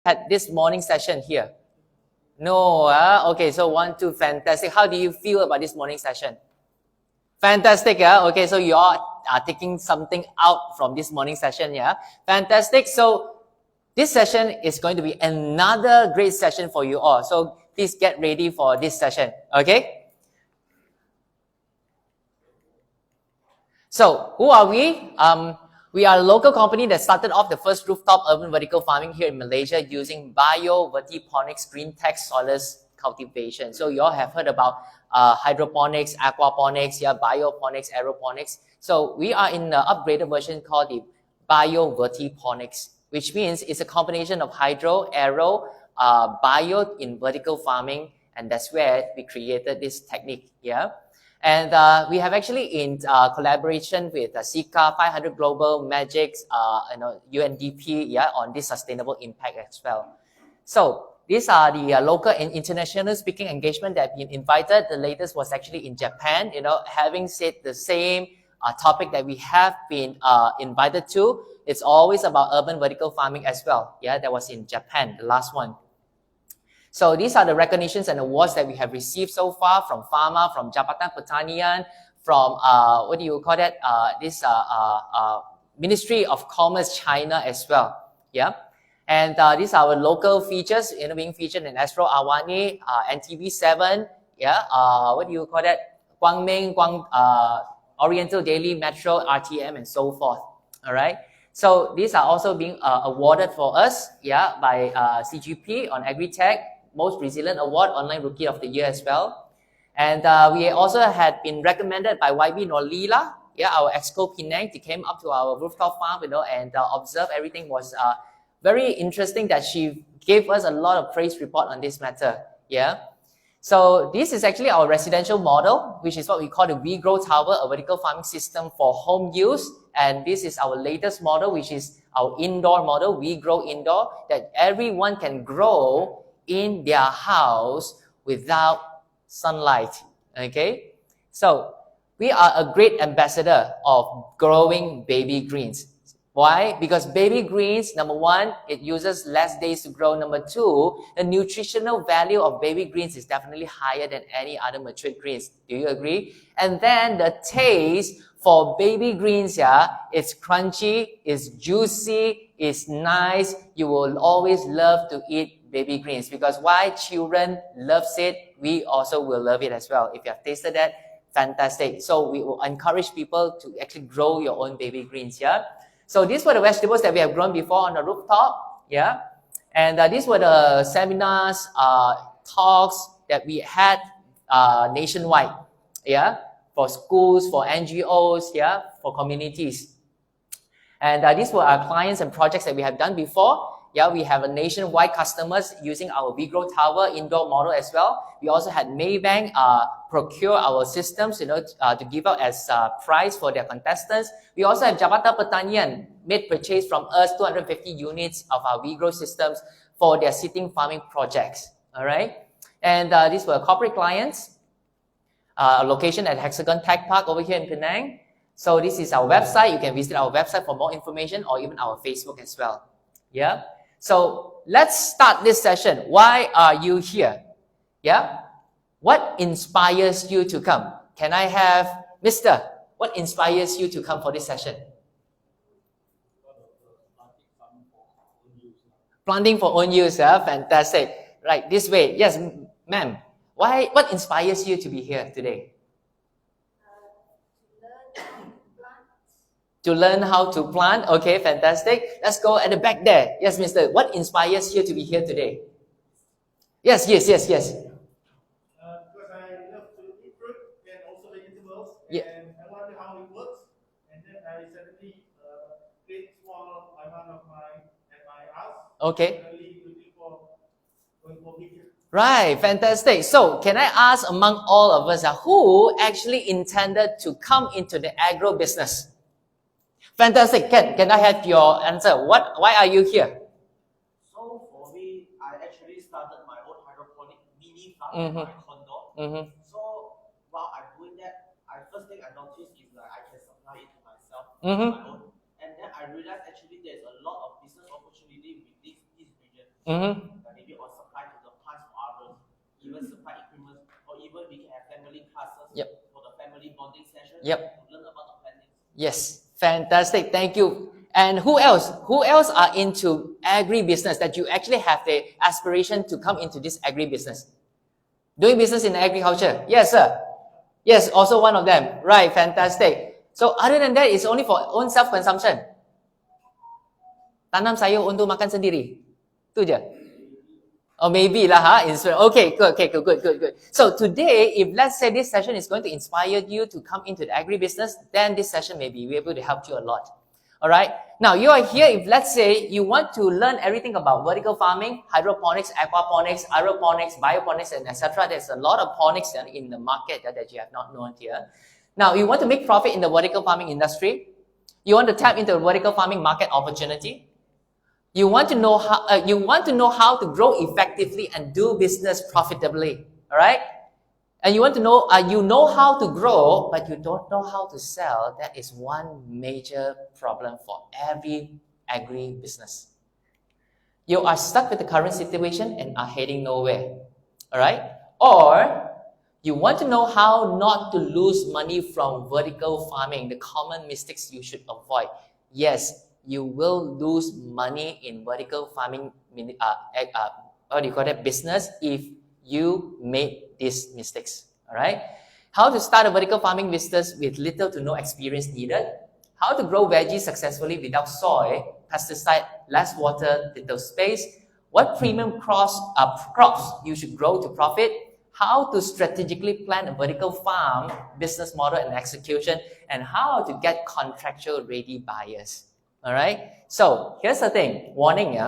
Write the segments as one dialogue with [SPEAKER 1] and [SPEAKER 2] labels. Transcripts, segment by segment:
[SPEAKER 1] had this morning session here? No, okay, so 1, 2, fantastic. How do you feel about this morning session? Fantastic, yeah? Okay, so you all are taking something out from this morning session, yeah? Fantastic. So this session is going to be another great session for you all. So please get ready for this session, okay? So who are we? We are a local company that started off the first rooftop urban vertical farming here in Malaysia using bio-vertiponics green tech soilless cultivation. So you all have heard about hydroponics, aquaponics, yeah, bioponics, aeroponics. So we are in the upgraded version called the bio-vertiponics, which means it's a combination of hydro, aero, bio in vertical farming, and that's where we created this technique, yeah. And we have actually in collaboration with SICA, 500 Global, Magics, UNDP, yeah, on this sustainable impact as well. So these are the local and international speaking engagement that have been invited. The latest was actually in Japan, having said the same topic that we have been invited to. It's always about urban vertical farming as well. Yeah, that was in Japan, the last one. So these are the recognitions and awards that we have received so far from Pharma, from Jabatan Pertanian, from Ministry of Commerce China as well. Yeah, and these are our local features, being featured in Astro Awani, NTV7. Yeah, Guangming, Oriental Daily, Metro, RTM, and so forth. All right. So these are also being awarded for us, yeah, by CGP on AgriTech. Most Resilient Award, Online Rookie of the Year as well. And we also had been recommended by YB Norlila, yeah, our Exco Penang. She came up to our rooftop farm, and observed everything was very interesting that she gave us a lot of praise report on this matter, yeah. So this is actually our residential model, which is what we call the We Grow Tower, a vertical farming system for home use. And this is our latest model, which is our indoor model, We Grow Indoor, that everyone can grow in their house without sunlight, okay? So we are a great ambassador of growing baby greens. Why? Because baby greens, number one, it uses less days to grow. Number two, the nutritional value of baby greens is definitely higher than any other matured greens. Do you agree? And then the taste for baby greens, yeah, it's crunchy, it's juicy, it's nice. You will always love to eat baby greens, because why? Children loves it. We also will love it as well. If you have tasted that, fantastic. So we will encourage people to actually grow your own baby greens, yeah. So these were the vegetables that we have grown before on the rooftop, yeah. And these were the seminars, talks that we had nationwide, yeah, for schools, for NGOs, yeah, for communities. And these were our clients and projects that we have done before. Yeah, we have a nationwide customers using our We Grow Tower indoor model as well. We also had Maybank procure our systems, to give out as prize for their contestants. We also have Jabatan Pertanian made purchase from us 250 units of our We Grow systems for their sitting farming projects. All right, and these were corporate clients. Location at Hexagon Tech Park over here in Penang. So this is our website. You can visit our website for more information, or even our Facebook as well. Yeah. So let's start this session. Why are you here? Yeah. What inspires you to come? Can I have Mr.? What inspires you to come for this session? Planting for own use. Fantastic. Right, this way. Yes, ma'am. Why? What inspires you to be here today? To learn how to plant. Okay, fantastic. Let's go at the back there. Yes, mister. What inspires you to be here today? Yes.
[SPEAKER 2] Because I love to eat fruit and also vegetables, and I wonder how it works. And then I suddenly create small amount of my house.
[SPEAKER 1] Okay.
[SPEAKER 2] Looking for bigger.
[SPEAKER 1] Right, fantastic. So, can I ask among all of us who actually intended to come into the agro business? Fantastic. Can I have your answer? Why are you here?
[SPEAKER 3] So for me, I actually started my own hydroponic mini farm in my condo. So while I'm doing that, first thing I noticed is that I can supply it to myself on my own. And then I realized actually there's a lot of business opportunity with this region. maybe or supply to the plants for others, even supply equipment, or even we can have family classes for the family bonding session to learn about the plantings.
[SPEAKER 1] Yes, fantastic. Thank you. And who else? Who else are into agribusiness that you actually have the aspiration to come into this agribusiness? Doing business in agriculture? Yes, sir. Yes, also one of them. Right, fantastic. So other than that, it's only for own self-consumption. Tanam sayur untuk makan sendiri. Tu je. Or maybe lah, okay, good. So today, if let's say this session is going to inspire you to come into the agribusiness, then this session may be able to help you a lot. All right. Now you are here. If let's say you want to learn everything about vertical farming, hydroponics, aquaponics, aeroponics, bioponics, and etc. There's a lot of ponics in the market that you have not known here. Now you want to make profit in the vertical farming industry. You want to tap into the vertical farming market opportunity. You want to know how to grow effectively and do business profitably. All right. And you want to know, you know how to grow, but you don't know how to sell. That is one major problem for every agri-business. You are stuck with the current situation and are heading nowhere. All right? Or you want to know how not to lose money from vertical farming, the common mistakes you should avoid. Yes, you will lose money in vertical farming, business if you made these mistakes. All right. How to start a vertical farming business with little to no experience needed. How to grow veggies successfully without soil, pesticide, less water, little space. What premium crops you should grow to profit. How to strategically plan a vertical farm business model and execution, and how to get contractual ready buyers. All right. So here's the thing. Warning,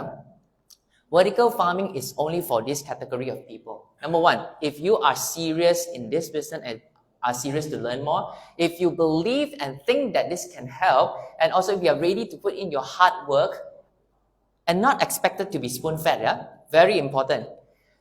[SPEAKER 1] vertical farming is only for this category of people. Number one, if you are serious in this business and are serious to learn more, if you believe and think that this can help, and also if you are ready to put in your hard work and not expected to be spoon-fed, very important.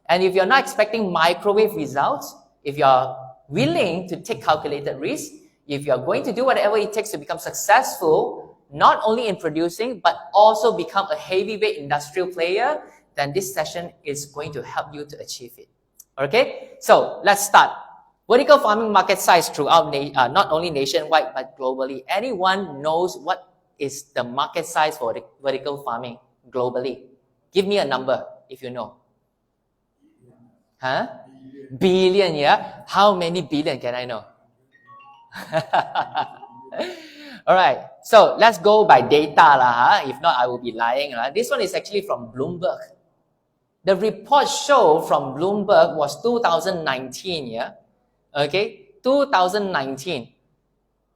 [SPEAKER 1] And if you're not expecting microwave results, if you're willing to take calculated risks, if you're going to do whatever it takes to become successful, not only in producing, but also become a heavyweight industrial player, then this session is going to help you to achieve it. Okay? So let's start. Vertical farming market size throughout, not only nationwide, but globally. Anyone knows what is the market size for the vertical farming globally? Give me a number if you know. Huh? Billion, yeah? How many billion can I know? All right, so let's go by data. If not, I will be lying. This one is actually from Bloomberg. The report show from Bloomberg was 2019, yeah? Okay, 2019.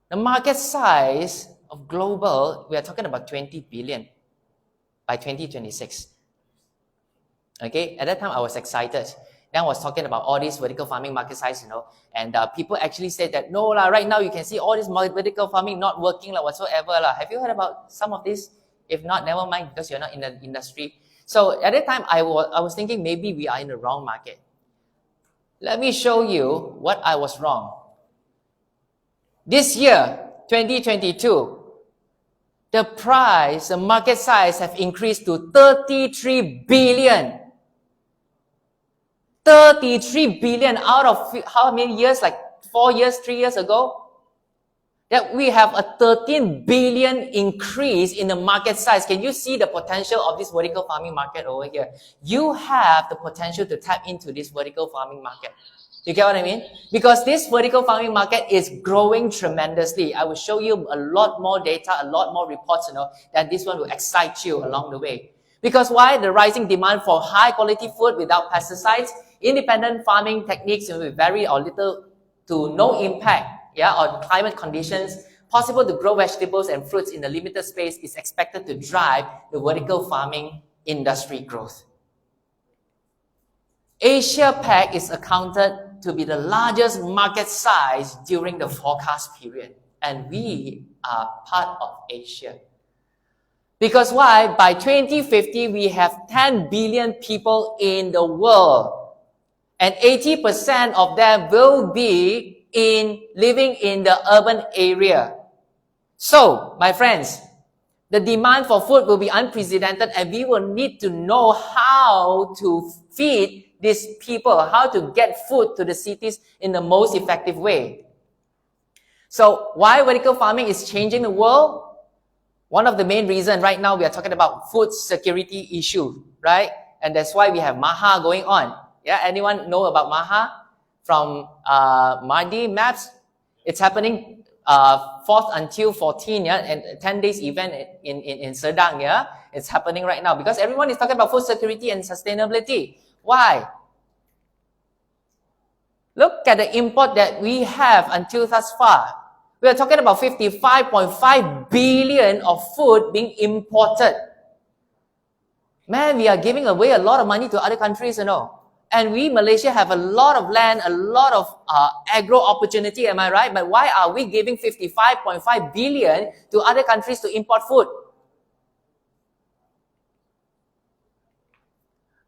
[SPEAKER 1] The market size of global, we are talking about 20 billion by 2026. Okay, at that time I was excited. Then I was talking about all these vertical farming market size, and people actually said that, no, right now you can see all this vertical farming not working whatsoever. Have you heard about some of this? If not, never mind, because you're not in the industry. So at that time, I was thinking maybe we are in the wrong market. Let me show you what I was wrong. This year, 2022, the market size have increased to 33 billion. 33 billion out of how many years? Like 4 years, 3 years ago? That we have a 13 billion increase in the market size. Can you see the potential of this vertical farming market over here? You have the potential to tap into this vertical farming market. You get what I mean? Because this vertical farming market is growing tremendously. I will show you a lot more data, a lot more reports, that this one will excite you along the way. Because why? The rising demand for high quality food without pesticides, independent farming techniques with very or little to no impact on climate conditions, possible to grow vegetables and fruits in a limited space is expected to drive the vertical farming industry growth. Asia Pac is accounted to be the largest market size during the forecast period, and we are part of Asia. Because why? By 2050, we have 10 billion people in the world, and 80% of them will be living in the urban area. So, my friends, The demand for food will be unprecedented, and we will need to know how to feed these people, how to get food to the cities in the most effective way. So why vertical farming is changing the world? One of the main reasons right now we are talking about food security issue, right? And that's why we have MAHA going on. Yeah, anyone know about MAHA from Mardi Maps? It's happening 4th until 14, yeah, and 10 days event in Serdang, yeah. It's happening right now because everyone is talking about food security and sustainability. Why? Look at the import that we have until thus far. We are talking about 55.5 billion of food being imported. Man, we are giving away a lot of money to other countries, you know. And we, Malaysia, have a lot of land, a lot of agro opportunity, am I right? But why are we giving 55.5 billion to other countries to import food?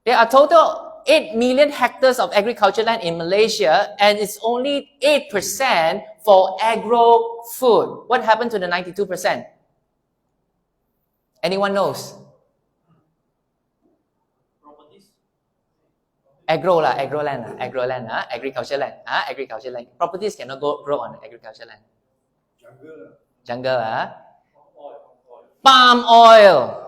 [SPEAKER 1] There are total 8 million hectares of agricultural land in Malaysia, and it's only 8% for agro food. What happened to the 92%? Anyone knows? Agro land, agricultural land. Properties cannot grow on agricultural land. Jungle, palm oil.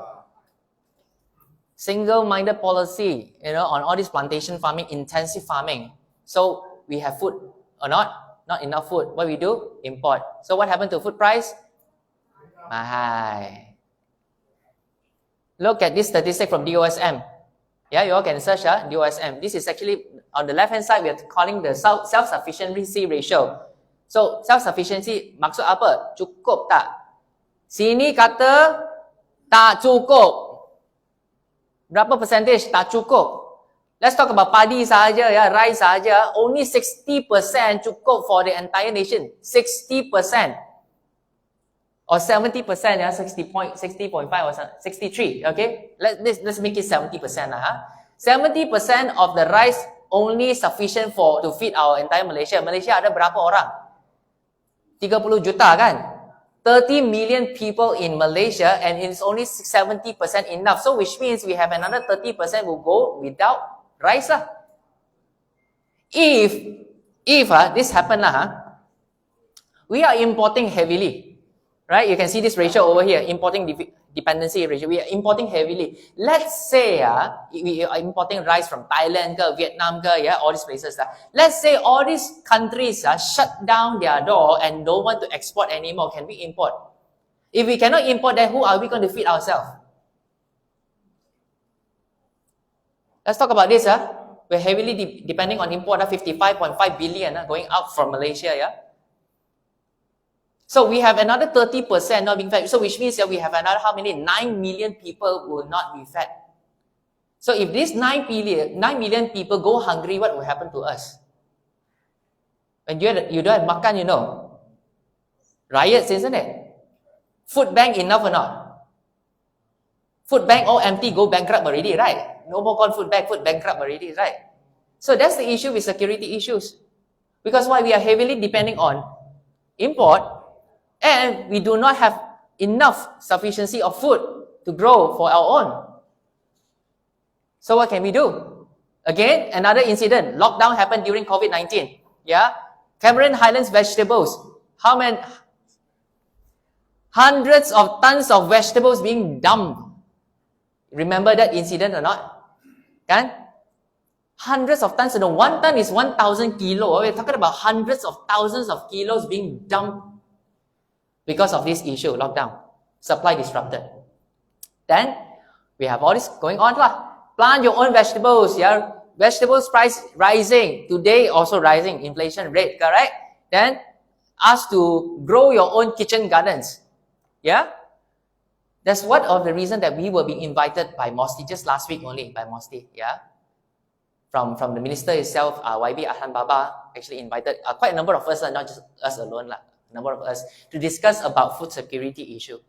[SPEAKER 1] Single-minded policy, you know, on all this plantation farming, intensive farming. So we have food or not? Not enough food. What we do? Import. So what happened to food price? High. Look at this statistic from DOSM. Yeah, you all can search DOSM. This is actually, on the left-hand side, we are calling the self-sufficiency ratio. So, self-sufficiency maksud apa? Cukup tak? Sini kata tak cukup. Berapa percentage tak cukup? Let's talk about padi sahaja, ya, rice sahaja. Only 60% cukup for the entire nation. 60%. Or 70%, yeah, 60.5 or 63, okay? Let's make it 70%. 70% of the rice only sufficient to feed our entire Malaysia. Malaysia ada berapa orang? 30 juta kan? 30 million people in Malaysia, and it's only 70% enough. So which means we have another 30% will go without rice lah. If this happen lah, we are importing heavily. Right? You can see this ratio over here, importing dependency ratio. We are importing heavily. Let's say we are importing rice from Thailand, Vietnam, all these places. Let's say all these countries shut down their door and don't want to export anymore. Can we import? If we cannot import, then who are we going to feed ourselves? Let's talk about this. We're heavily depending on import. 55.5 billion going out from Malaysia. So we have another 30% not being fed. So which means we have another how many? 9 million people will not be fed. So if these 9 million people go hungry, what will happen to us? When you don't have makan, you know. Riots, isn't it? Food bank enough or not? Food bank all empty, go bankrupt already, right? No more called food bank bankrupt already, right? So that's the issue with security issues. Because why? We are heavily depending on import, and we do not have enough sufficiency of food to grow for our own. So what can we do? Again, another incident. Lockdown happened during COVID-19. Yeah? Cameron Highlands vegetables. How many? Hundreds of tons of vegetables being dumped. Remember that incident or not? Kan? Hundreds of tons. 1 ton is 1,000 kilo. We're talking about hundreds of thousands of kilos being dumped because of this issue, lockdown, supply disrupted. Then, we have all this going on. Plant your own vegetables, yeah? Vegetables price rising. Today also rising, inflation rate, correct? Then, ask to grow your own kitchen gardens. Yeah? That's one of the reasons that we were being invited by MOSTI, just last week only, by MOSTI, yeah? From the minister himself, YB Ahlan Baba, actually invited quite a number of us, not just us alone, number of us, to discuss about food security issue.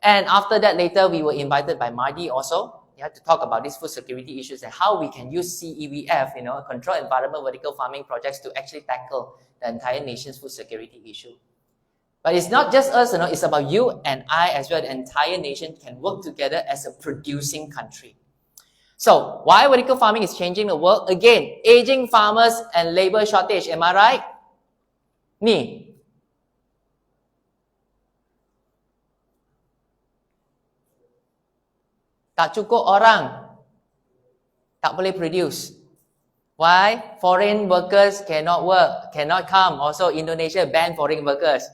[SPEAKER 1] And after that, later, we were invited by Mardi also, to talk about these food security issues and how we can use CEVF, control environment vertical farming projects to actually tackle the entire nation's food security issue. But it's not just us, it's about you and I as well. The entire nation can work together as a producing country. So, why vertical farming is changing the world? Again, aging farmers and labor shortage. Am I right? Ni. Tak cukup orang. Tak boleh produce. Why? Foreign workers cannot work, cannot come. Also, Indonesia banned foreign workers.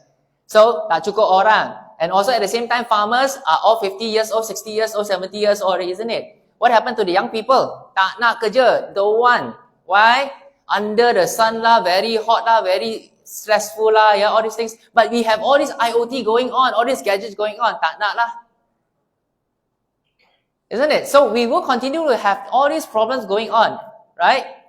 [SPEAKER 1] So, tak cukup orang. And also at the same time, farmers are all 50 years old, 60 years old, 70 years old, isn't it? What happened to the young people? Tak nak kerja, don't want. Why? Under the sun lah, very hot lah, very stressful lah, yeah, all these things. But we have all this IoT going on, all these gadgets going on, tak nak lah. Isn't it? So we will continue to have all these problems going on, right?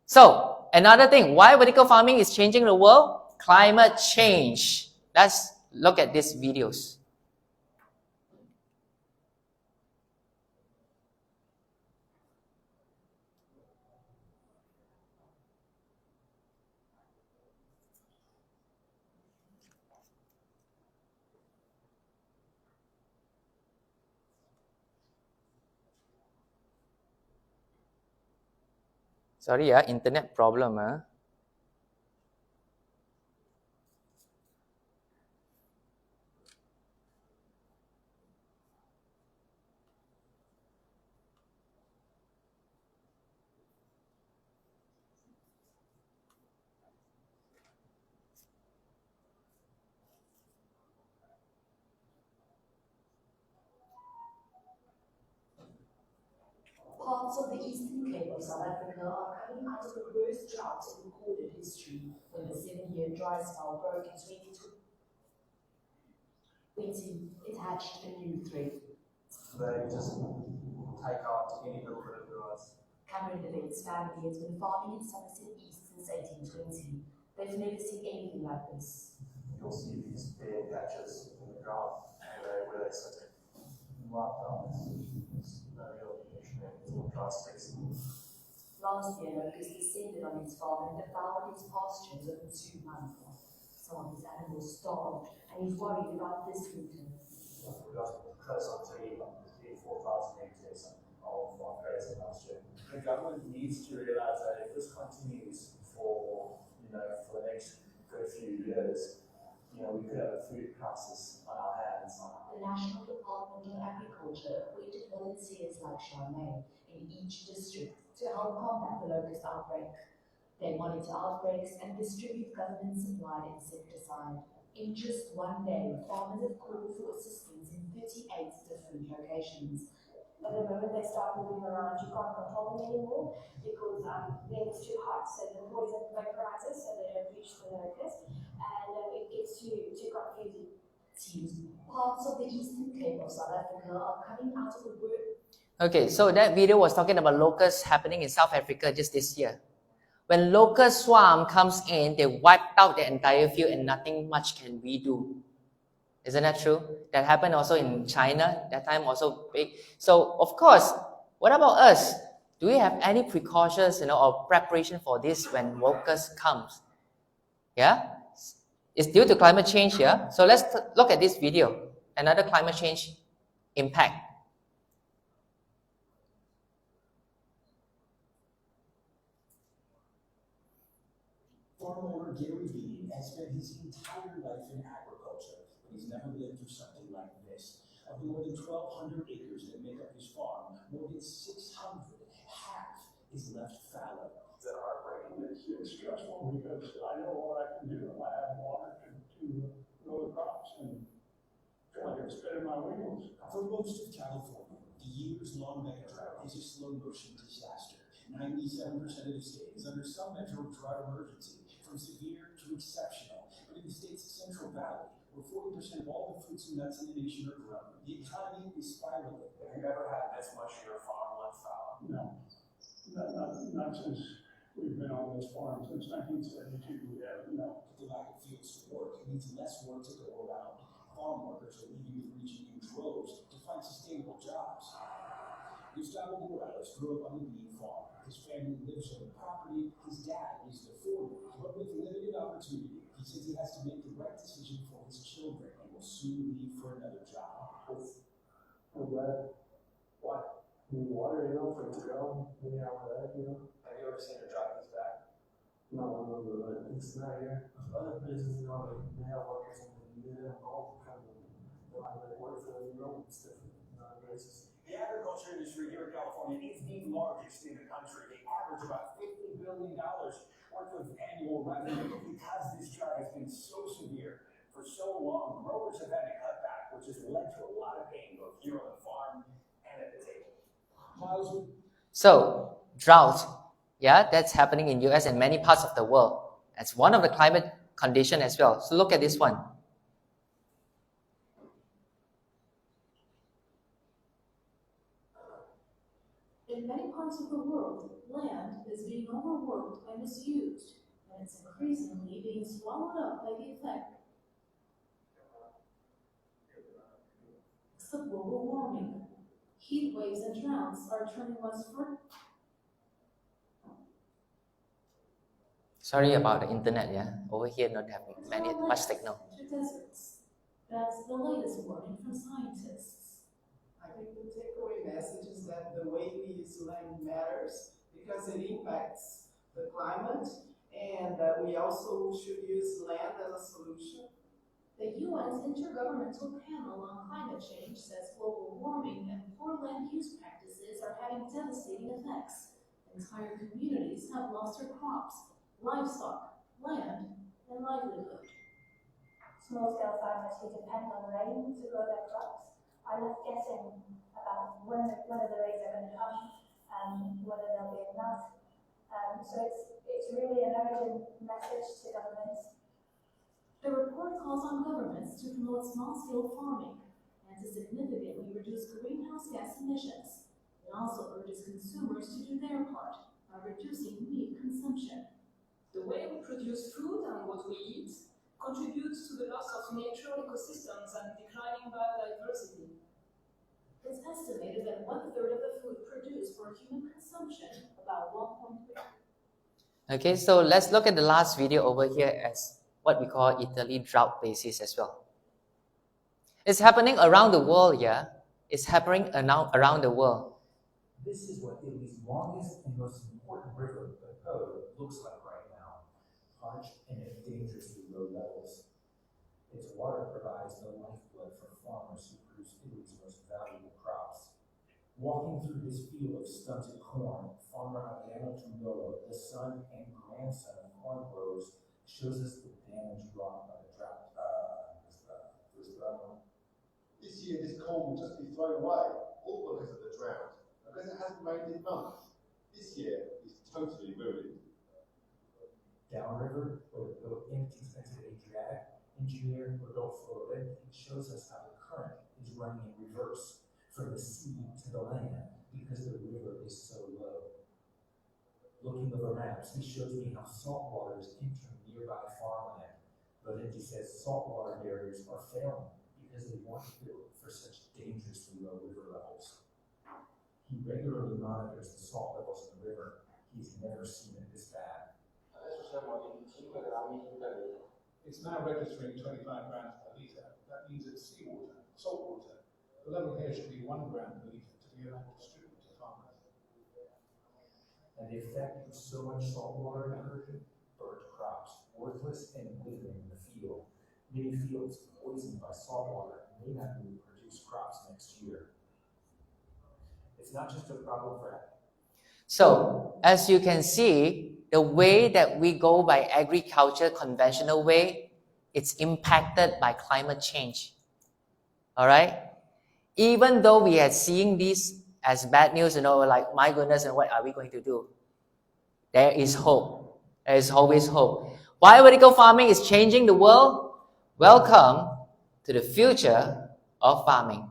[SPEAKER 1] So, another thing, why vertical farming is changing the world? Climate change. Let's look at these videos. Sorry, internet problem.
[SPEAKER 4] Parts of the Eastern Cape of South Africa are coming out of the worst drought in recorded history when the 7-year dry spell broke in 2020. It hatched a new threat.
[SPEAKER 5] They just take out any little bit of grass.
[SPEAKER 4] Cameron Devet's family has been farming in Somerset East since 1820. They've never seen anything like this.
[SPEAKER 5] You'll see these bare patches in the ground where they sit. Right down. There's no real connection there. It's all dry sticks.
[SPEAKER 4] Last year, locusts descended on his farm and devoured his pastures over 2 months. Some of his animals starved, and he's worried about this winter.
[SPEAKER 5] We got close on to 4,000 hectares of grazing last year. The government needs to realise that if this continues for the next good few years, we could have a food crisis on our hands.
[SPEAKER 4] The National Department of Agriculture appointed volunteers like Charmaine in each district to help combat the locust outbreak. They monitor outbreaks and distribute government-supplied insecticide. In just one day, farmers have called for assistance in 38 different locations.
[SPEAKER 6] At the moment they start moving around, you can't control them anymore because then it's too hot, so the poison vaporizes so they don't reach the locust, and it gets too confusing.
[SPEAKER 4] Parts of the Eastern Cape of South Africa are coming out of the world.
[SPEAKER 1] Okay, so that video was talking about locusts happening in South Africa just this year. When locust swarm comes in, they wiped out the entire field and nothing much can we do. Isn't that true? That happened also in China, that time also big. So, of course, what about us? Do we have any precautions, or preparation for this when locust comes? Yeah? It's due to climate change here. So let's look at this video. Another climate change impact.
[SPEAKER 7] Farmer Gary Bean has spent his entire life in agriculture, but he's never lived through something like this. Of the more than 1,200 acres that make up his farm, more than 600, half, is left fallow.
[SPEAKER 5] Is that heartbreaking?
[SPEAKER 8] It's stressful because I know what I can do if I have water to grow the crops and feel like I'm spinning my wheels.
[SPEAKER 7] For most of California, the years-long mega drought is a slow-motion disaster. 97% of the state is under some measure of drought emergency, from severe to exceptional. But in the state's Central Valley, where 40% of all the fruits and nuts in the nation are grown, the economy is spiraling.
[SPEAKER 5] Have you ever had this much of your farm left fallow?
[SPEAKER 8] No, not since we've been on this farm, since 1972 we haven't, no.
[SPEAKER 7] But the lack of fields to work means less work to go around. Farm workers are leaving the region in droves to find sustainable jobs. Gustavo Morales grew up on the bean farm. His family lives on the property. His dad is the foreman, but with limited opportunity, He says he has to make the right decision for his children and will soon leave for another job.
[SPEAKER 5] I'm glad. Why? Need water, for the ground, out of that, Have you ever seen her drive this back? No, but it's not here. Other places, they have water or something. They have all kind of, water for the road and stuff. Places.
[SPEAKER 7] The agriculture industry here in California is the largest in the country. They average about $50 billion worth of annual revenue. Because this drought has been so severe for so long, growers have had to cut back, which has led to a lot of pain both here on the farm and at the table.
[SPEAKER 1] So, drought, that's happening in US and many parts of the world. That's one of the climate condition as well. So look at this one.
[SPEAKER 4] In many parts of the world, land is being overworked and misused, and it's increasingly being swallowed up by the effect of global warming. Heat waves and droughts are turning westward.
[SPEAKER 1] Sorry about the internet, Over here not having much signal.
[SPEAKER 4] To deserts. That's the latest warning from scientists.
[SPEAKER 9] I think the takeaway message is that the way we use land matters because it impacts the climate, and that we also should use land as a solution.
[SPEAKER 4] The UN's Intergovernmental Panel on Climate Change says global warming and poor land use practices are having devastating effects. Entire communities have lost their crops, livestock, land, and livelihood.
[SPEAKER 6] Small-scale farmers who depend on rain to grow their crops are left guessing about when the rains are going to come, whether there'll be enough. So it's really an urgent message to governments.
[SPEAKER 4] The report calls on governments to promote small-scale farming and to significantly reduce greenhouse gas emissions. It also urges consumers to do their part by reducing meat consumption.
[SPEAKER 10] The way we produce food and what we eat contributes to the loss of natural ecosystems and declining biodiversity.
[SPEAKER 4] It's estimated that 1/3 of the food produced for human consumption, about 1.3.
[SPEAKER 1] Okay, so let's look at the last video over here as what we call Italy drought basis as well. It's happening around the world, It's happening around the world.
[SPEAKER 11] This is what Italy's longest and most important river, the Po, looks like right now, parched and at dangerously low levels. Its water provides the lifeblood for farmers who produce Italy's most valuable crops. Walking through this field of stunted corn, farmer Adriano Tundolo, the son and grandson of corn growers, shows us the damage wrought by the drought.
[SPEAKER 12] This year, this corn will just be thrown away, all because of the drought, because it hasn't rained in months. This year is totally ruined.
[SPEAKER 11] Downriver, where the boat empties into the Adriatic, engineer Rodolfo Lenti shows us how the current is running in reverse from the sea to the land because the river is so low. Looking over maps, he shows me how salt water is entering nearby farmland. Valenti says saltwater barriers are failing because they weren't built for such dangerously low river levels. He regularly monitors the salt levels in the river. He's never seen it this bad.
[SPEAKER 8] It's now registering 25 grams per litre. That means it's seawater, salt water. The level here should be 1 gram per litre to be allowed to distribute to farmers.
[SPEAKER 11] And the effect of so much saltwater incursion? Burnt crops, worthless and withering in the field. Many fields poisoned by saltwater may not even produce crops next year. It's not just a problem for
[SPEAKER 1] So, as you can see, the way that we go by agriculture, conventional way, it's impacted by climate change. All right? Even though we are seeing this as bad news, like, my goodness, and what are we going to do? There is hope. There is always hope. Why vertical farming is changing the world? Welcome to the future of farming.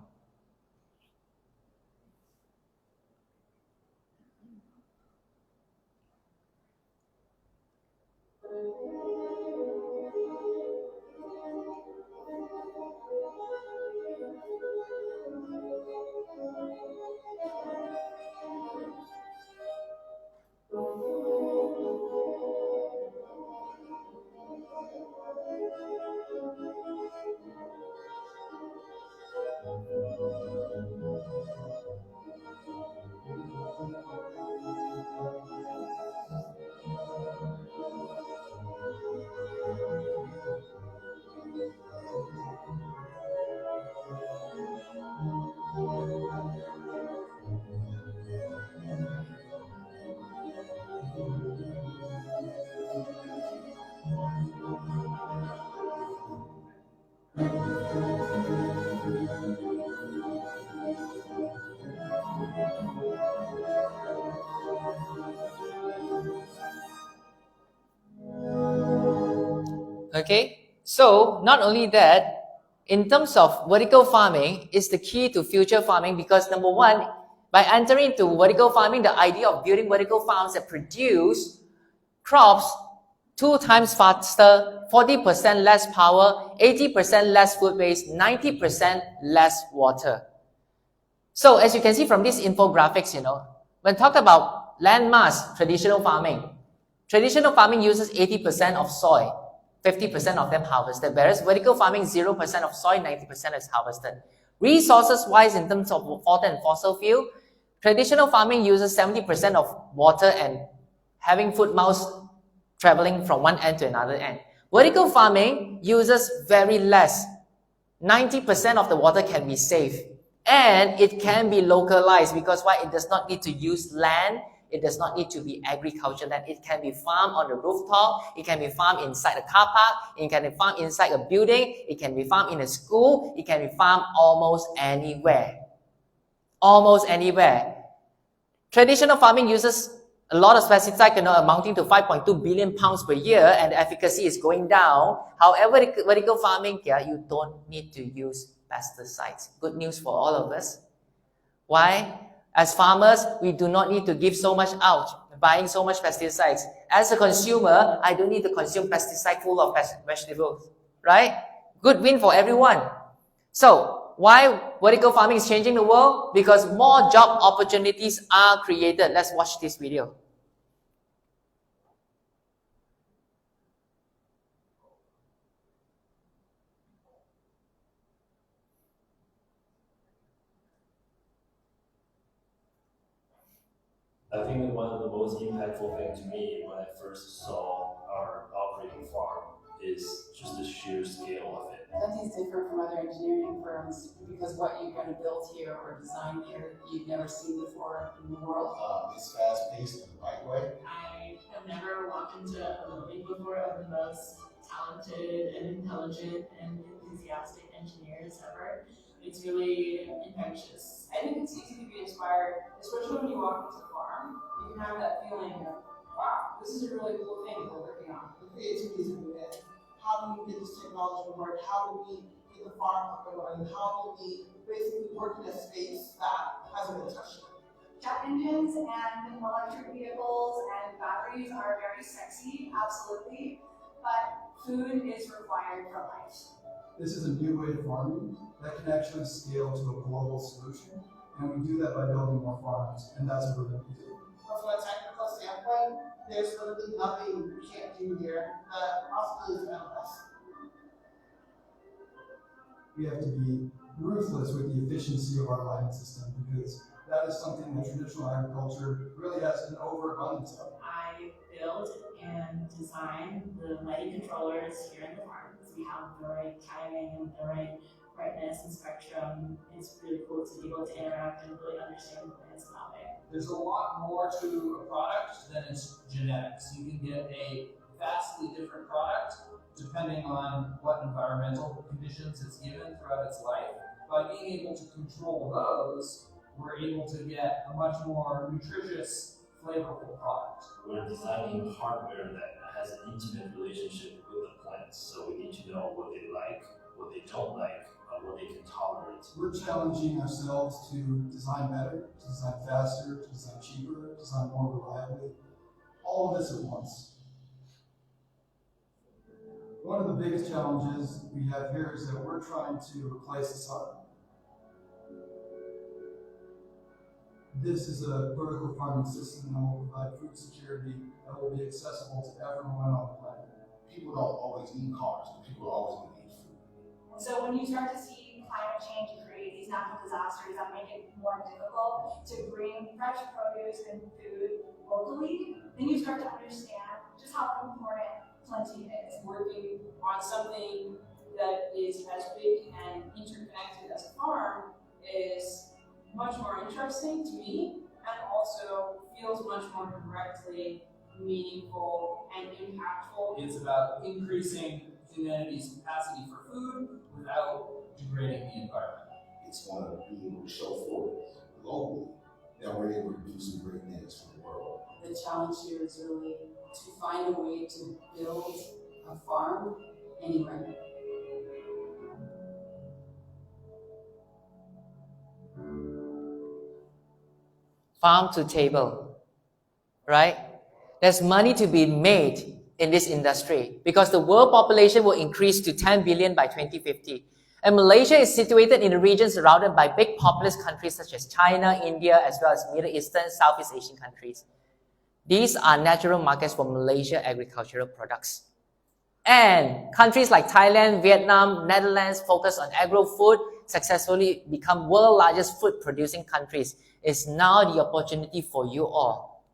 [SPEAKER 1] Okay, so not only that, in terms of vertical farming is the key to future farming because number one, by entering into vertical farming, the idea of building vertical farms that produce crops 2 times faster, 40% less power, 80% less food waste, 90% less water. So as you can see from these infographics, when talk about land mass, traditional farming uses 80% of soil. 50% of them harvested, whereas vertical farming, 0% of soil, 90% is harvested. Resources-wise, in terms of water and fossil fuel, traditional farming uses 70% of water and having foot mouths traveling from one end to another end. Vertical farming uses very less. 90% of the water can be saved. And it can be localized because why? It does not need to use land. It does not need to be agriculture land. It can be farmed on the rooftop. It can be farmed inside a car park. It can be farmed inside a building. It can be farmed in a school. It can be farmed almost anywhere. Almost anywhere. Traditional farming uses a lot of pesticide, amounting to 5.2 billion pounds per year, and the efficacy is going down. However, vertical farming, you don't need to use pesticides. Good news for all of us. Why? As farmers, we do not need to give so much out, buying so much pesticides. As a consumer, I don't need to consume pesticide full of vegetables, right? Good win for everyone. So, why vertical farming is changing the world? Because more job opportunities are created. Let's watch this video.
[SPEAKER 5] I think one of the most impactful things to me when I first saw our operating farm is just the sheer scale of it.
[SPEAKER 9] That is different from other engineering firms because what you're going to build here or design here, you've never seen before in the world.
[SPEAKER 12] It's fast-paced in the right way.
[SPEAKER 13] I have never walked into a building before of the most talented and intelligent and enthusiastic engineers ever. It's really infectious.
[SPEAKER 9] I think it's easy to be inspired, especially when you walk into the farm. You can have that feeling of, wow, this is a really cool thing we're working on.
[SPEAKER 3] The creativity is really there. How do we get this technology to work? How do we get the farm up and running? How do we basically work in a space that hasn't been touched?
[SPEAKER 14] Jet engines and electric vehicles and batteries are very sexy, absolutely, but food is required for life.
[SPEAKER 15] This is a new way of farming that can actually scale to a global solution, and we do that by building more farms, and that's what we're going to do.
[SPEAKER 3] From a technical standpoint, there's literally nothing we can't do here that possibly is endless.
[SPEAKER 15] We have to be ruthless with the efficiency of our lighting system because that is something that traditional agriculture really has an overabundance of.
[SPEAKER 13] I build and design the lighting controllers here in the farm. We have the right timing and the right brightness and spectrum. It's really cool to be able to interact and really understand the plants about it.
[SPEAKER 16] There's a lot more to a product than its genetics. You can get a vastly different product depending on what environmental conditions it's given throughout its life. By being able to control those, we're able to get a much more nutritious, flavorful product.
[SPEAKER 5] We're designing hardware that has an intimate relationship with the plants, so we need to know what they like, what they don't like, what they can tolerate.
[SPEAKER 15] We're challenging ourselves to design better, to design faster, to design cheaper, to design more reliably. All of this at once. One of the biggest challenges we have here is that we're trying to replace the sun. This is a vertical farming system that will provide food security that will be accessible to everyone on the planet.
[SPEAKER 12] People don't always need cars, but people are always going to need food.
[SPEAKER 14] So when you start to see climate change create these natural disasters that make it more difficult to bring fresh produce and food locally, then you start to understand just how important plenty is.
[SPEAKER 10] Working on something that is as big and interconnected as a farm is much more interesting to me and also feels much more directly meaningful and impactful.
[SPEAKER 16] It's about increasing humanity's capacity for food without degrading the environment.
[SPEAKER 12] It's going to be able to show forward globally that we're able to do some great things for the world.
[SPEAKER 9] The challenge here is really to find a way to build a farm
[SPEAKER 13] anywhere.
[SPEAKER 1] Farm to table, right? There's money to be made in this industry because the world population will increase to 10 billion by 2050. And Malaysia is situated in a region surrounded by big populous countries such as China, India, as well as Middle Eastern, Southeast Asian countries. These are natural markets for Malaysia agricultural products. And countries like Thailand, Vietnam, Netherlands focus on agro-food, successfully become world's largest food producing countries. It's now the opportunity for you all.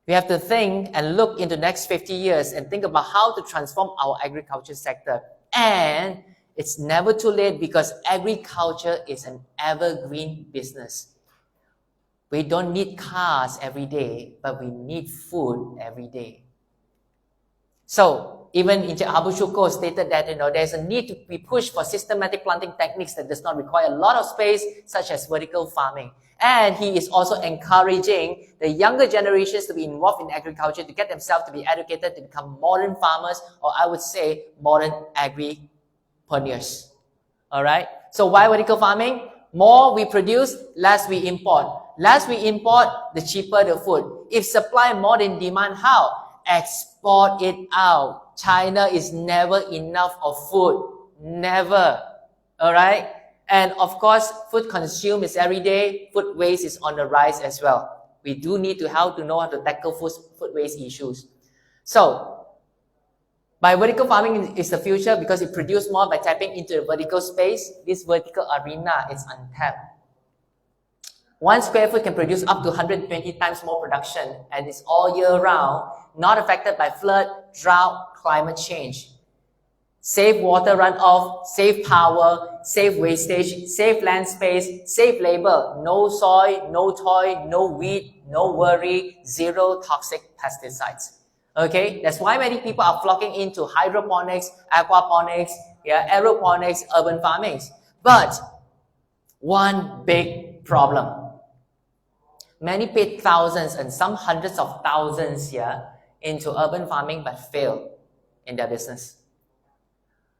[SPEAKER 1] We have to think and look into the next 50 years and think about how to transform our agriculture sector. And it's never too late because agriculture is an evergreen business. We don't need cars every day, but we need food every day. So, even Encik Abu Syukur stated that there's a need to be pushed for systematic planting techniques that does not require a lot of space, such as vertical farming. And he is also encouraging the younger generations to be involved in agriculture, to get themselves to be educated, to become modern farmers, or I would say modern agripreneurs. Alright? So why vertical farming? More we produce, less we import. Less we import, the cheaper the food. If supply more than demand, how? Export it out. China is never enough of food. Never. Alright? And of course, food consumed is every day. Food waste is on the rise as well. We do need to know how to tackle food waste issues. So, by vertical farming is the future because it produces more by tapping into the vertical space. This vertical arena is untapped. 1 square foot can produce up to 120 times more production, and it's all year round, not affected by flood, drought, climate change. Save water runoff, save power, save wastage, save land space, save labor. No soil, no toil, no weed, no worry, zero toxic pesticides. Okay, that's why many people are flocking into hydroponics, aquaponics, aeroponics, urban farming. But one big problem. Many paid thousands and some hundreds of thousands into urban farming but fail in their business.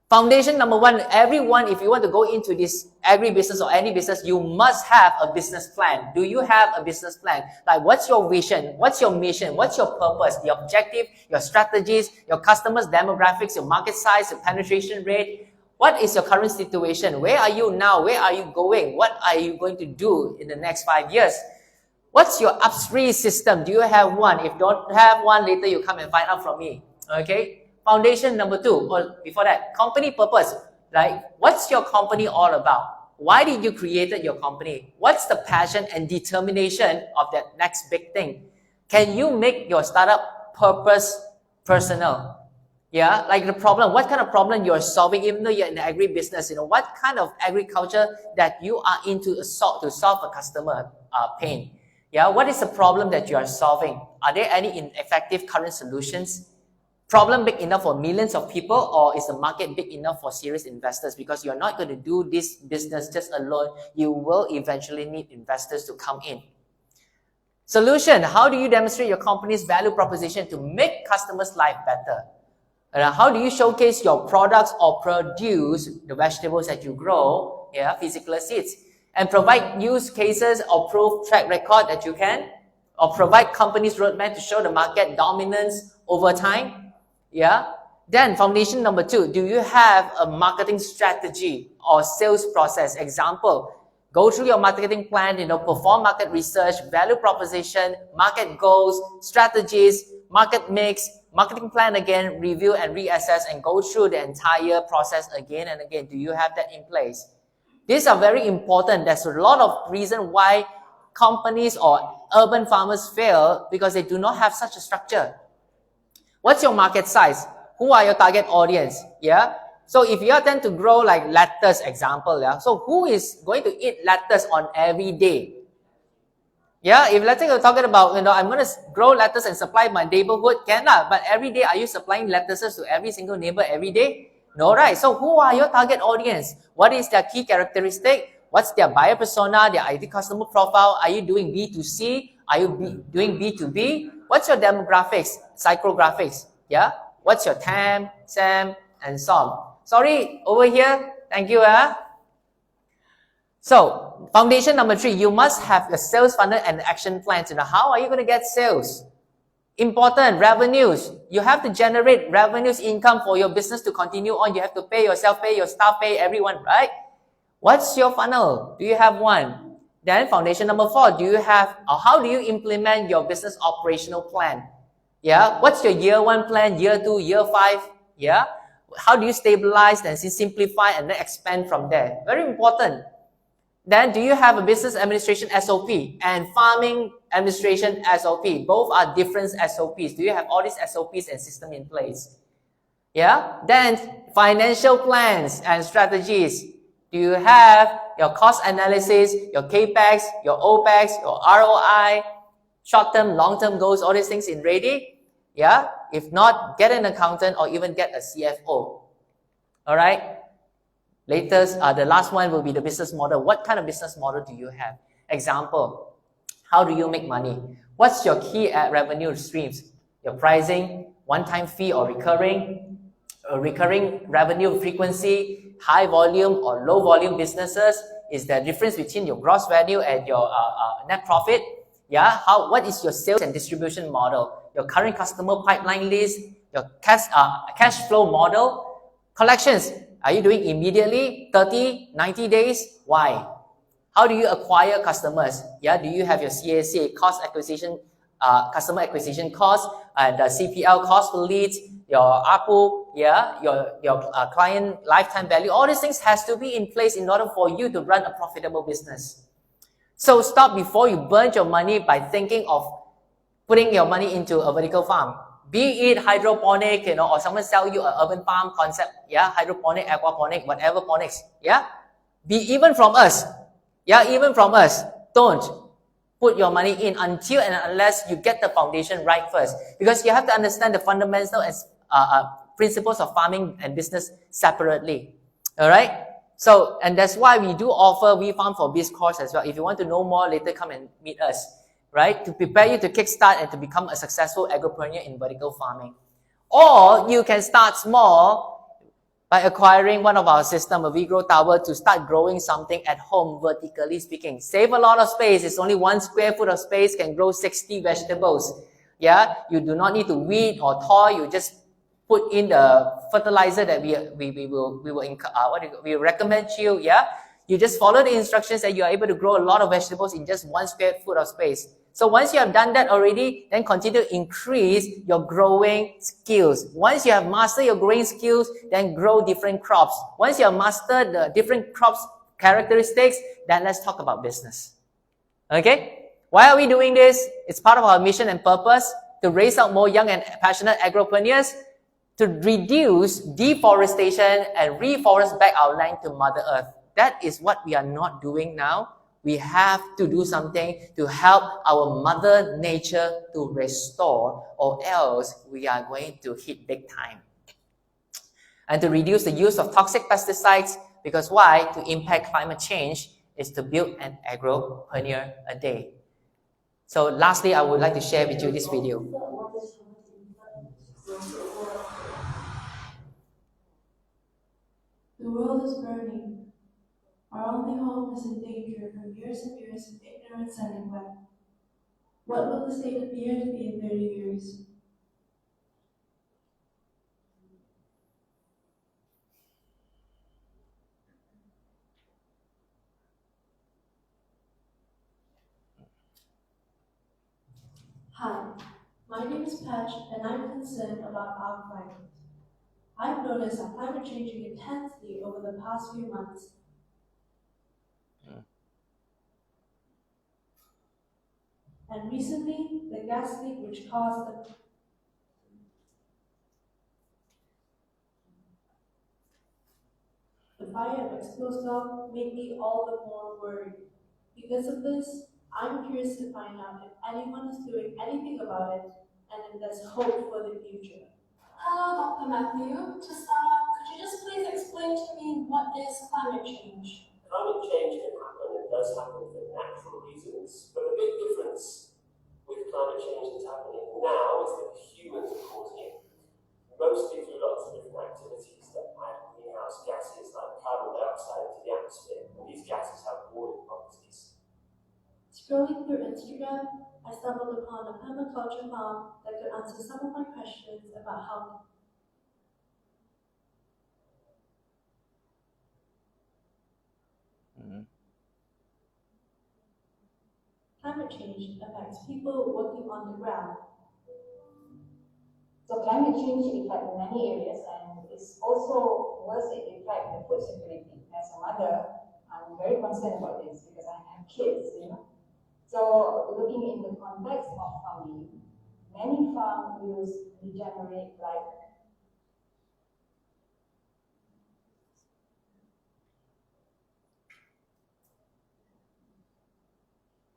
[SPEAKER 1] Foundation number one, everyone, if you want to go into this agri-business or any business, you must have a business plan. Do you have a business plan? Like, what's your vision? What's your mission? What's your purpose? The objective, your strategies, your customers' demographics, your market size, your penetration rate. What is your current situation? Where are you now? Where are you going? What are you going to do in the next 5 years? What's your upstream system? Do you have one? If you don't have one, later you come and find out from me. Okay? Foundation number 2, or before that, company purpose. Like, what's your company all about? Why did you create your company? What's the passion and determination of that next big thing? Can you make your startup purpose personal? Yeah, like the problem, what kind of problem you're solving, even though you're in the agri-business, what kind of agriculture that you are into to solve a customer pain? Yeah, what is the problem that you are solving? Are there any ineffective current solutions? Problem big enough for millions of people, or is the market big enough for serious investors? Because you're not going to do this business just alone. You will eventually need investors to come in. Solution, how do you demonstrate your company's value proposition to make customers' life better? How do you showcase your products or produce the vegetables that you grow, physical seeds, and provide use cases or proof track record that you can, or provide companies' roadmap to show the market dominance over time? Then foundation number 2, do you have a marketing strategy or sales process? Example, go through your marketing plan, perform market research, value proposition, market goals, strategies, market mix, marketing plan again, review and reassess, and go through the entire process again and again. Do you have that in place? These are very important. There's a lot of reason why companies or urban farmers fail because they do not have such a structure. What's your market size? Who are your target audience? So if you tend to grow like lettuce, example, so who is going to eat lettuce on every day? If let's say you're talking about, I'm going to grow lettuce and supply my neighborhood, but every day, are you supplying lettuces to every single neighbor every day? No, right? So who are your target audience? What is their key characteristic? What's their buyer persona, their ideal customer profile? Are you doing B2C? Are you doing B2B? What's your demographics, psychographics? What's your TAM, SAM, and some. Sorry, over here. Thank you. So, foundation number 3, you must have a sales funnel and action plans. How are you going to get sales? Important, revenues. You have to generate revenues, income for your business to continue on. You have to pay yourself, pay your staff, pay everyone, right? What's your funnel? Do you have one? Then foundation number 4, do you have, or how do you implement your business operational plan? Yeah, what's your year 1 plan, year 2, year 5? Yeah, how do you stabilize and simplify and then expand from there? Very important. Then do you have a business administration SOP and farming administration SOP? Both are different SOPs. Do you have all these SOPs and system in place? Yeah. Then financial plans and strategies. Do you have your cost analysis, your CAPEX, your OPEX, your ROI, short-term, long-term goals, all these things in ready? Yeah. If not, get an accountant or even get a CFO. All right. Latest, the last one will be the business model. What kind of business model do you have? Example, how do you make money? What's your key revenue streams? Your pricing, one-time fee or recurring revenue frequency, high volume or low volume businesses. Is the difference between your gross value and your net profit? Yeah. What is your sales and distribution model? Your current customer pipeline list, your cash flow model, collections. Are you doing immediately, 30, 90 days? Why? How do you acquire customers? Yeah, do you have your CAC, customer acquisition cost, the CPL cost per leads, your ARPU, yeah, your client lifetime value? All these things has to be in place in order for you to run a profitable business. So stop before you burn your money by thinking of putting your money into a vertical farm. Be it hydroponic, or someone sell you an urban farm concept, yeah, hydroponic, aquaponic, whatever phonics, yeah. Even from us, don't put your money in until and unless you get the foundation right first, because you have to understand the fundamental principles of farming and business separately. All right. So, and that's why we do offer We Farm for Biz course as well. If you want to know more, later come and meet us. Right, to prepare you to kickstart and to become a successful agropreneur in vertical farming. Or you can start small by acquiring one of our system, a WeGrow Tower, to start growing something at home, vertically speaking. Save a lot of space. It's only 1 square foot of space can grow 60 vegetables. Yeah, you do not need to weed or toil. You just put in the fertilizer that we recommend you. Yeah, you just follow the instructions and you are able to grow a lot of vegetables in just 1 square foot of space. So once you have done that already, then continue to increase your growing skills. Once you have mastered your growing skills, then grow different crops. Once you have mastered the different crops characteristics, then let's talk about business. Okay? Why are we doing this? It's part of our mission and purpose to raise up more young and passionate agropreneurs, to reduce deforestation and reforest back our land to Mother Earth. That is what we are not doing now. We have to do something to help our Mother Nature to restore, or else we are going to hit big time. And to reduce the use of toxic pesticides, because why? To impact climate change is to build an agropreneur a day. So lastly, I would like to share with you this video.
[SPEAKER 17] The world is burning. Our only home is in danger from years and years of ignorance and neglect. What will the state of the earth be in 30 years? Hi, my name is Patch, and I'm concerned about our climate. I've noticed our climate changing intensely over the past few months. And recently, the gas leak which caused the fire at Explosive made me all the more worried. Because of this, I'm curious to find out if anyone is doing anything about it and if there's hope for the future.
[SPEAKER 18] Hello, Dr. Matthew. To start off, could you just please explain to me what is climate change?
[SPEAKER 19] Climate change can happen, it does happen for natural reasons, but the big difference with climate change that's happening now is that humans are causing it, mostly through lots of different activities that atmosphere, and these gases have warming properties.
[SPEAKER 17] Scrolling through Instagram, I stumbled upon a permaculture farm that could answer some of my questions about how climate change affects people working on the ground.
[SPEAKER 20] So climate change affects many areas, and it's also worse it affects the food security. As a mother, I'm very concerned about this because I have kids, So looking in the context of farming, many farms use regenerate like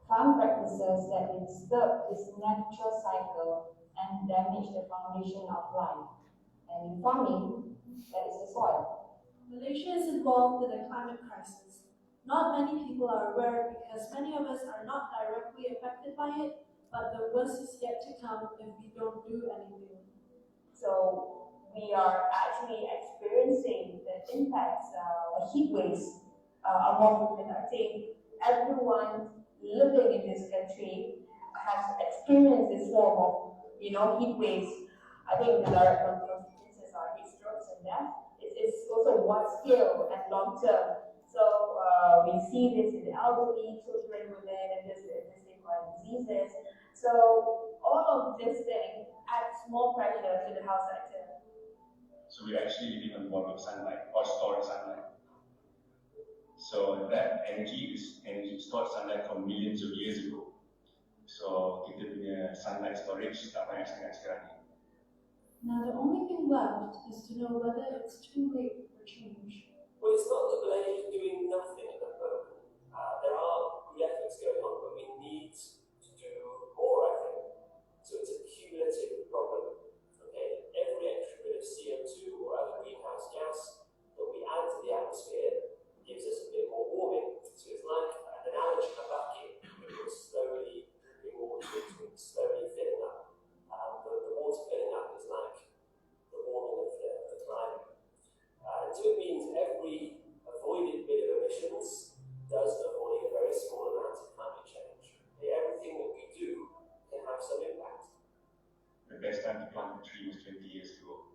[SPEAKER 20] farm practices that disturb this natural cycle and damage the foundation of life. And in farming, that is the soil.
[SPEAKER 17] Malaysia is involved in a climate crisis. Not many people are aware because many of us are not directly affected by it, but the worst is yet to come if we don't do anything.
[SPEAKER 20] So we are actually experiencing the impacts, the heat waves are more frequent. I think everyone living in this country has experienced this form of, heat waves. I think the direct consequences are heat strokes and death. It's also wide scale and long term. So we see this in the elderly, children with existing chronic diseases. So all of this thing adds more pressure to the health sector.
[SPEAKER 21] So we're actually living on the bottom of sunlight or stored sunlight. So that energy is energy stored sunlight from millions of years ago. So kita punya sunlight storage tak banyak sangat sekarang ni.
[SPEAKER 17] Now the only thing left is to know whether it's too late for change.
[SPEAKER 19] Well, it's not that Malaysia is doing nothing at the moment. There are good efforts going on, but we need to do more, I think. So it's a cumulative problem. Okay, every extra bit of CO2 or other greenhouse gas that we add to the atmosphere gives us a bit more warming. So it's like an analogy of a bucket that was slowly dripping water into it, slowly filling up. The water filling up is like the warming of the climate. So it means every avoided bit of emissions does avoid a very small amount of climate change. Okay, everything that we do can have some impact.
[SPEAKER 21] The best time to plant a tree was 20 years ago.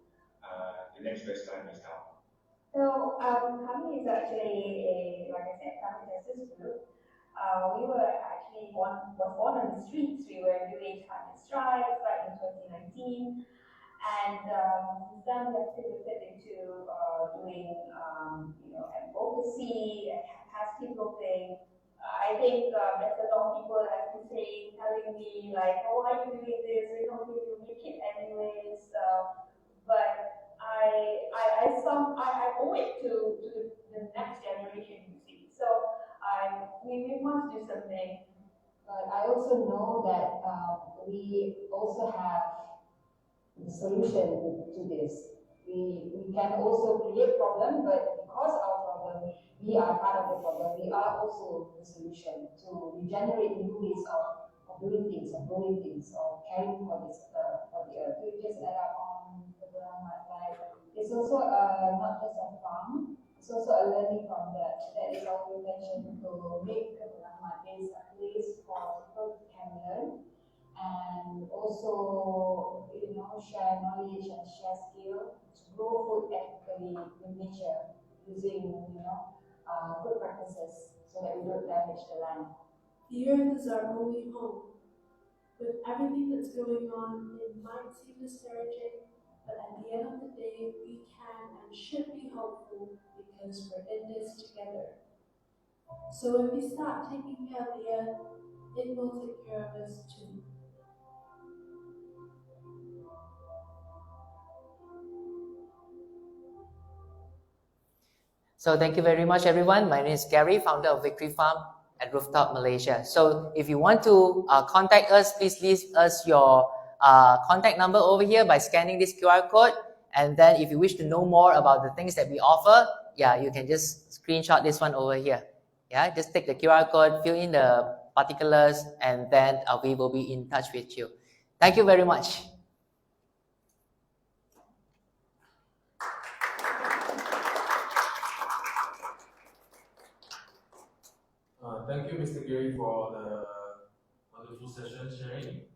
[SPEAKER 21] The next best time is now.
[SPEAKER 20] So Kami is actually like I said, climate justice group. We were actually born on the streets. We were doing climate strikes back in 2019. And since then, we have pivoted into doing, advocacy and capacity building. I think there's a lot of people have been telling me like, "Oh, why are you doing this? We're not going to make it anyways." But I owe it to the next generation, you see. So we must do something. But I also know that we also have the solution to this. We can also create problem, but because our problem, we are part of the problem. We are also the solution to regenerate new ways of doing things, of growing things, of caring for this for the earth. We just add up on the Rahmat, like it's also not just a farm. It's also a learning from that. That is our intention to make the Rahmat is a place for people can learn. And also, share knowledge and share skill to grow food ethically with nature using, good practices so that we don't damage the land.
[SPEAKER 17] The earth is our only home. With everything that's going on, it might seem discouraging, but at the end of the day, we can and should be hopeful because we're in this together. So if we start taking care of the earth, it will take care of us too.
[SPEAKER 1] So thank you very much, everyone. My name is Gary, founder of Victory Farm at Rooftop Malaysia. So if you want to contact us, please leave us your contact number over here by scanning this QR code. And then if you wish to know more about the things that we offer, you can just screenshot this one over here. Just take the QR code, fill in the particulars, and then we will be in touch with you. Thank you very much.
[SPEAKER 2] Thank you, Mr. Gary, for the wonderful session sharing.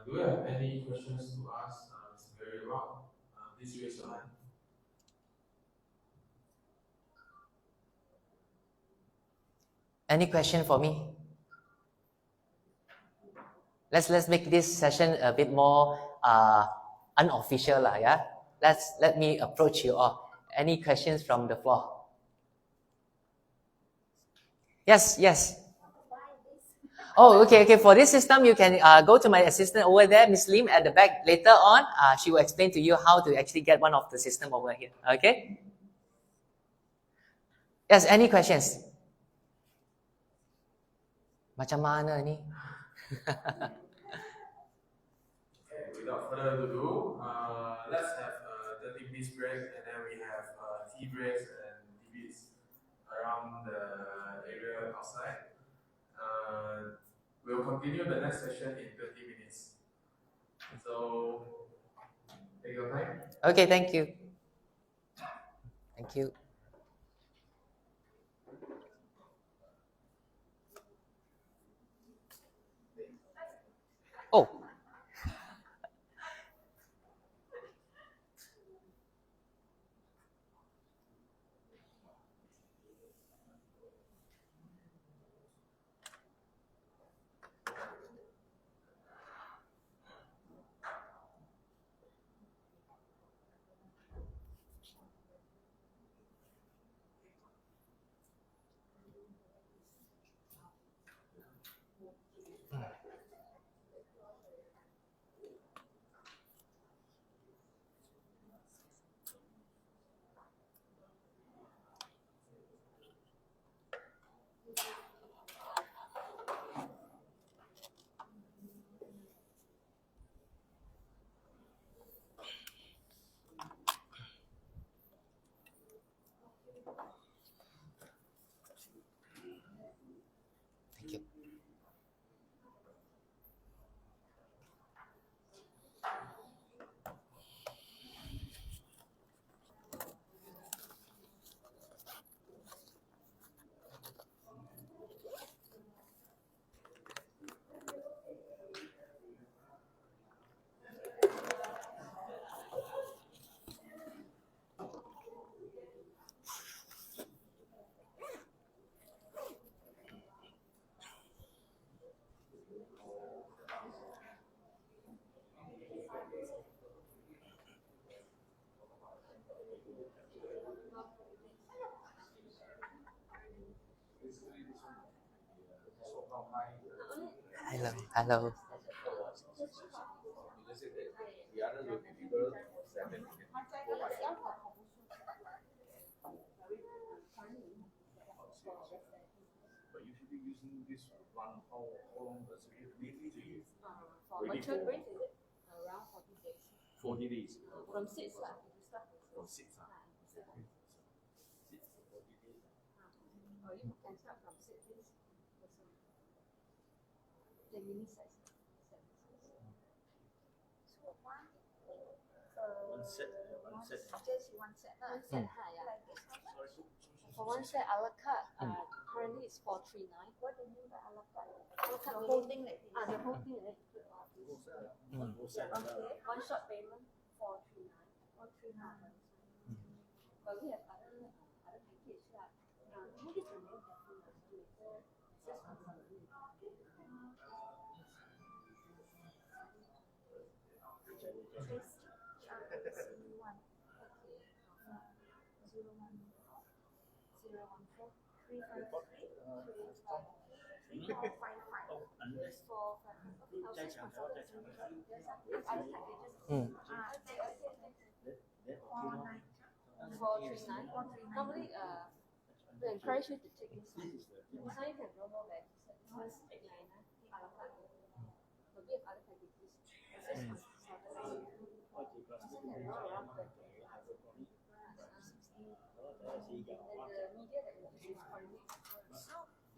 [SPEAKER 2] Do you have any questions to ask Mr. Gary about? Please raise your hand.
[SPEAKER 1] Any question for me? Let's make this session a bit more unofficial, yeah. Let me approach you all. Any questions from the floor? Yes. Oh, okay. For this system, you can go to my assistant over there, Miss Lim, at the back later on. She will explain to you how to actually get one of the system over here. Okay? Yes, any questions? Macam mana ni?
[SPEAKER 2] Okay, without further ado, let's have a 30 minutes break, and then we have tea breaks and debates around the area outside. We'll continue the next session in 30 minutes. So, take your time.
[SPEAKER 1] Okay, thank you. Thank you. Oh. Thank you. Hello.
[SPEAKER 12] But you should be using this one. How long does it need to use?
[SPEAKER 22] For mature grades, is it around 40 days?
[SPEAKER 12] 40 days.
[SPEAKER 22] From 6 lah.
[SPEAKER 12] From 6.
[SPEAKER 22] Or you can start from 6 days. The mini size. So one set. Just one set. For one set, a la carte currently is 439. What do you mean by a la carte? A la carte the whole thing like this. The whole thing like this. Okay. One shot payment 439. 439. But we have other package lah. Maybe the name different. Normally, we encourage you to take this one. This one you can roll over back. This one is 899. But we have other packages. This one is 799. This one can roll around 30. And the media that we use is 48.